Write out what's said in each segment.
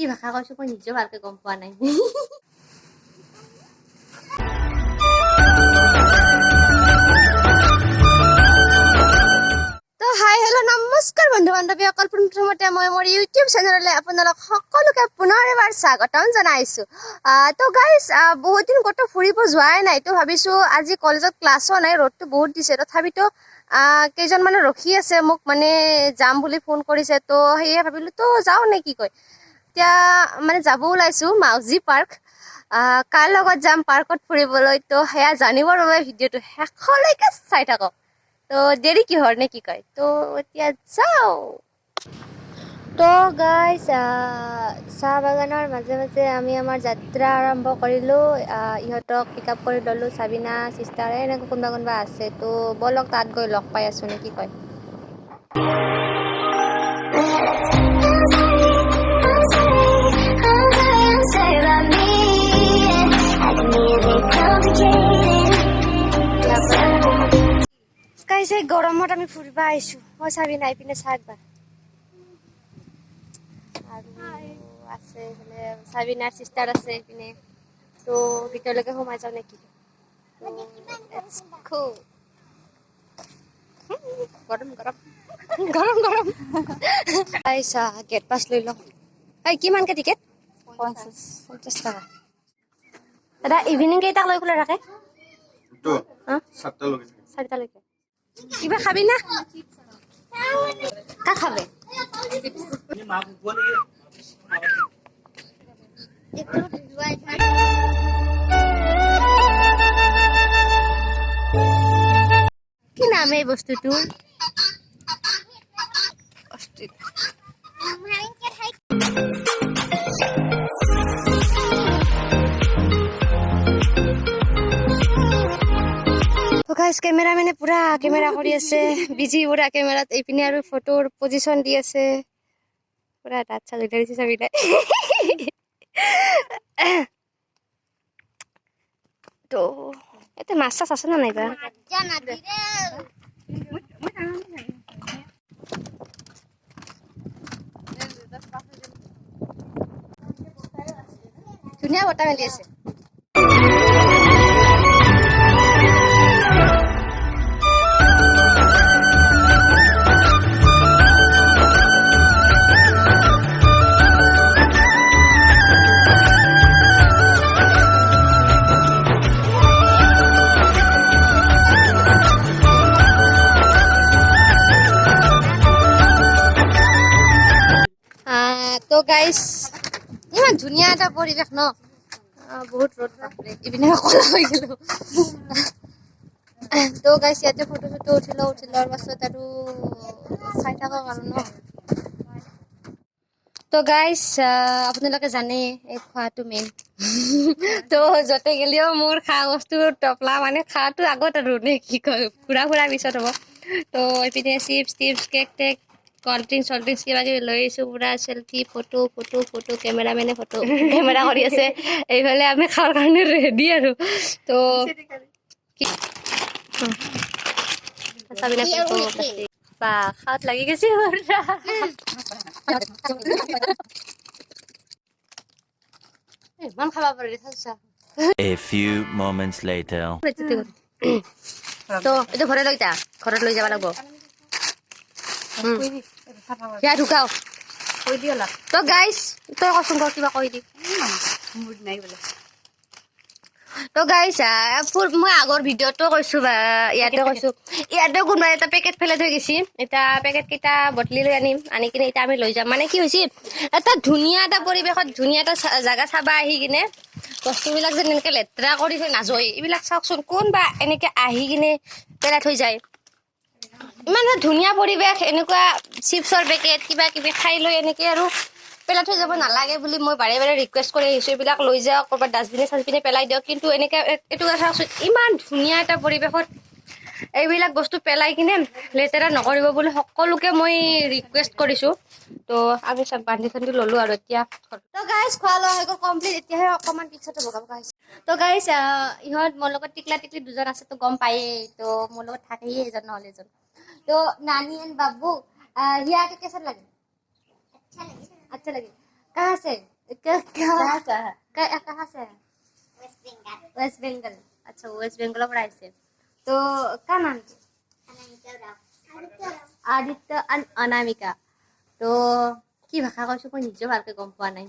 কি ভাষা কৈছো মই নিজেও ভালকে গম পোৱা নাই তো হাই হেল্ল' নমস্কাৰ বন্ধু বান্ধৱীসকল প্ৰথমতে মই মোৰ ইউটিউব চেনেললৈ আপোনালোক সকলোকে পুনৰ এবাৰ স্বাগতম জনাইছোঁ তো গাইজ বহুত দিন ক'তো ফুৰিব যোৱাই নাই তো ভাবিছোঁ আজি কলেজত ক্লাছো নাই ৰ'দটো বহুত দিছে তথাপিতো কেইজনমানে ৰখি আছে মোক মানে যাম বুলি ফোন কৰিছে তো সেয়ে ভাবিলোঁ তো যাওঁ নে কি কয় এতিয়া মানে যাব ওলাইছোঁ মাউজি পাৰ্ক কাৰ লগত যাম পাৰ্কত ফুৰিবলৈ তো সেয়া জানিবৰ বাবে ভিডিঅ'টো শেষলৈকে চাই থাকক তো দেৰি কিহৰ নে কি কয় তো এতিয়া যাওঁ তো গাইজ চাহ বাগানৰ মাজে মাজে আমি আমাৰ যাত্ৰা আৰম্ভ কৰিলোঁ ইহঁতক পিক আপ কৰি ল'লোঁ চাবিনা চিষ্টাৰ এনেকৈ কোনোবা কোনোবা আছে তো ব'লক তাত গৈ লগ পাই আছোঁ নে কি কয় গাইজ এই গৰমত আমি ফুৰিব আহিছোঁ মই চাবি নাই পিনে চাহ একবাৰ আৰু আছে এইফালে চাবিনাৰ চিষ্টাৰ আছে এইপিনে তো ভিতৰলৈকে সোমাই যাওঁ নেকি গৰম গৰম গৰম গৰম আইছা গেট পাছ লৈ লওঁ এই কিমানকৈ টিকেট 50 টকা দাদা ইভিনিং কেইটাক লৈ খোলা ৰাখে 4টালৈকে কিবা খাবি না কা খাবে কি নাম এই বস্তুটোৰ কেমেৰামেনে পুৰা কেমেৰা কৰি আছে বিজি পুৰা কেমেৰাত এইপিনে আৰু ফটোৰ পজিশ্যন দি আছে পুৰা দাঁত চালি ধৰিছে চাবি নাই তো এতিয়া মাছ চাছ আছে না নাইবা ধুনীয়া বতাহ মেলি আছে তো গাইজ ইমান ধুনীয়া এটা পৰিৱেশ ন বহুত ৰ'দ ইপিনে কলা হৈ গ'লো তো গাইজ ইয়াতে ফটো চটো উঠি লোৱাৰ পাছত আৰু চাই থাকক আৰু ন তো গাইজ আপোনালোকে জানে এই খোৱাটো মেইন তো য'তে গ'লেও মোৰ খোৱা বস্তু টপলা মানে খোৱাটো আগত আৰু নে কি কয় ফুৰা পিছত হ'ব তো এইপিনে চিপছ টিপছ কেক টেক কল্ড ড্ৰিংকছ কিবা কিবি লৈ আহিছোঁ পুৰা চেল্ফি ফটো কেমেৰামেনে ফটো কেমেৰা কৰি আছে এইফালে আমি খাৱাৰ কাৰণে ৰেডি আৰু তো বা খাওয়াত লাগি গেছে ইমান খাবা পাৰি A few moments later. তো এইটো ঘৰত লৈ যাব লাগিব সেয়া ঢুকাও তো গাইজ তই কচোন ঘৰ কিবা কৈ দি তো গাইজ মই আগৰ ভিডিঅ'টো কৈছোঁ বা ইয়াতে কৈছোঁ ইয়াতে কোনোবা এটা পেকেট পেলাই থৈ গৈছি এতিয়া পেকেটকেইটা বটলি লৈ আনি কিনে এতিয়া আমি লৈ যাম মানে কি হৈছে এটা ধুনীয়া এটা পৰিৱেশত ধুনীয়া এটা জাগা চাবা আহি কিনে বস্তুবিলাক যেন এনেকৈ লেতেৰা কৰি থৈ নাযায় এইবিলাক চাওকচোন কোনবা এনেকৈ আহি কিনে পেলাই থৈ যায় ইমান ধুনীয়া পৰিৱেশ এনেকুৱা চিপছৰ পেকেট কিবা কিবি খাই লৈ এনেকৈ আৰু পেলাই থৈ যাব নালাগে বুলি মই বাৰে বাৰে ৰিকুৱেষ্ট কৰি আহিছোঁ এইবিলাক লৈ যাওক ক'ৰবাত ডাষ্টবিনে চাষ্টবিনে পেলাই দিয়ক কিন্তু এনেকৈ এইটো চাওকচোন ইমান ধুনীয়া এটা পৰিৱেশত এইবিলাক বস্তু পেলাই কিনে লেতেৰা নকৰিব বুলি সকলোকে মই ৰিকুৱেষ্ট কৰিছোঁ তো আমি চব বান্ধি চান্ধি ল'লোঁ আৰু এতিয়া তো গাইজ খোৱা লোৱা হৈ গ'ল কমপ্লিট এতিয়াহে অকণমান পিছতে বগা হৈছে তো গাইজ ইহঁত মোৰ লগত টিকলা টিকলি দুজন আছে তো গম পায়েই তো মোৰ লগত থাকেই এজন নহ'লে এজন তো নানি এণ্ড বাবু হিয়া কে কেচা লাগে अच्छा लगे कहाँ से कहाँ से है वेस्ट बंगाल अच्छा वेस्ट बंगाल पर आइसे तो क्या नाम आदित्य अनामिका तो কি ভাষা কৈছো মই নিজেও ভালকে গম পোৱা নাই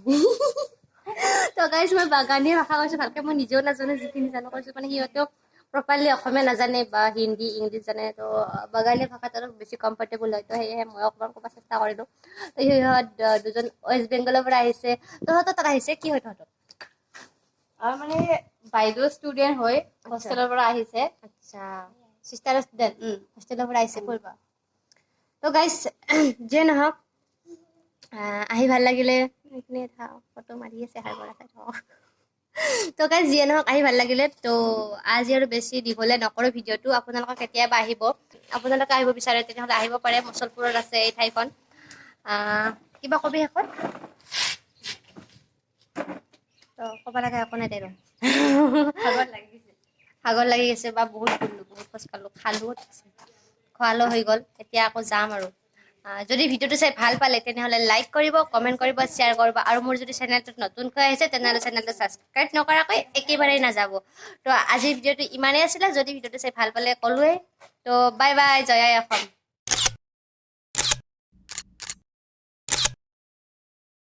তো গাইজ মই বাগানীয়া ভাষা কৈছো ভালকে মই নিজেও নাজানো যিখিনি জানো কৈছো মানে সিহঁতেও প্ৰপাৰলি অসমীয়া নাজানে বা হিন্দী ইংলিছ জানে তো বাগানীয়া ভাষাত অলপ বেছি কমফৰ্টেবল হয় তো সেয়েহে মই অকণমান ক'ব চেষ্টা কৰিলোঁ তো সিহঁত দুজন ৱেষ্ট বেংগলৰ পৰা আহিছে তহঁতৰ তাত আহিছে কি হয় তহঁতৰ আৰু মানে বাইদেউ ষ্টুডেণ্ট হয় হোষ্টেলৰ পৰা আহিছে আচ্ছা চিষ্টাৰ ষ্টুডেণ্ট হোষ্টেলৰ পৰা আহিছে পঢ়িব তো গাইজ যিয়ে নহওক আহি ভাল লাগিলে এইখিনি ফটো মাৰি আছে তো গাইজ যিয়ে নহওক আহি ভাল লাগিলে তো আজি আৰু বেছি দীঘলীয়া নকৰোঁ ভিডিঅ'টো আপোনালোকক কেতিয়াবা আহিব আপোনালোকে আহিব বিচাৰে তেনেহ'লে আহিব পাৰে মচলপুৰত আছে এই ঠাইখন কিবা কবি শেষত তো ক'ব লগা একো নাই দে ভাগৰ লাগি গৈছে বা বহুত ঘূৰিলোঁ বহুত খোজ খালোঁ খোৱালো হৈ গ'ল এতিয়া আকৌ যাম আৰু যদি ভিডিঅ'টো চাই ভাল পালে তেনেহ'লে লাইক কৰিব কমেণ্ট কৰিব শ্বেয়াৰ কৰিব আৰু মোৰ যদি চেনেলটোত নতুনকৈ আহিছে তেনেহ'লে চেনেলটো ছাবস্ক্ৰাইব নকৰাকৈ একেবাৰেই নাযাব তো আজিৰ ভিডিঅ'টো ইমানেই আছিলে যদি ভিডিঅ'টো চাই ভাল পালে ক'লোৱেই তো বাই বাই জয় আই অসম